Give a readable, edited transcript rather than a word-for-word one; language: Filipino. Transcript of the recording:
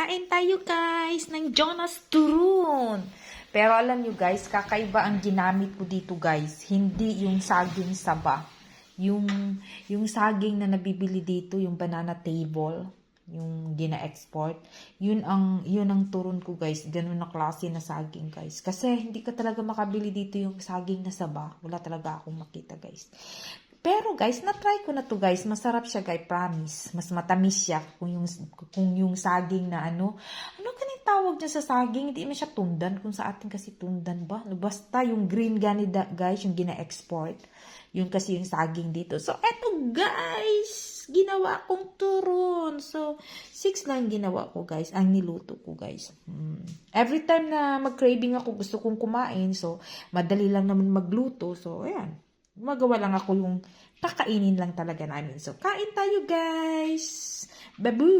Kain tayo guys ng Jonas Turon. Pero alam nyo guys, kakaiba ang ginamit ko dito guys. Hindi yung saging saba. Yung saging na nabibili dito, yung banana table, yung gina-export, yun ang turon ko guys. Ganun na klase na saging guys. Kasi hindi ka talaga makabili dito yung saging na saba. Wala talaga akong makita guys. Pero guys, na-try ko na to guys. Masarap siya guys, promise. Mas matamis siya kung yung saging na ano kanang tawag niya sa saging? Hindi man siya tundan. Kung sa atin kasi tundan ba? Basta yung green ganida guys, yung gina-export. Yun kasi yung saging dito. So, eto guys, ginawa kong turon. So, 6 lang ginawa ko guys. Ang niluto ko guys. Every time na mag-craving ako, gusto kong kumain. So, madali lang naman magluto. So, ayan. Magawa lang ako yung kakainin lang talaga namin. So, kain tayo guys! Babu!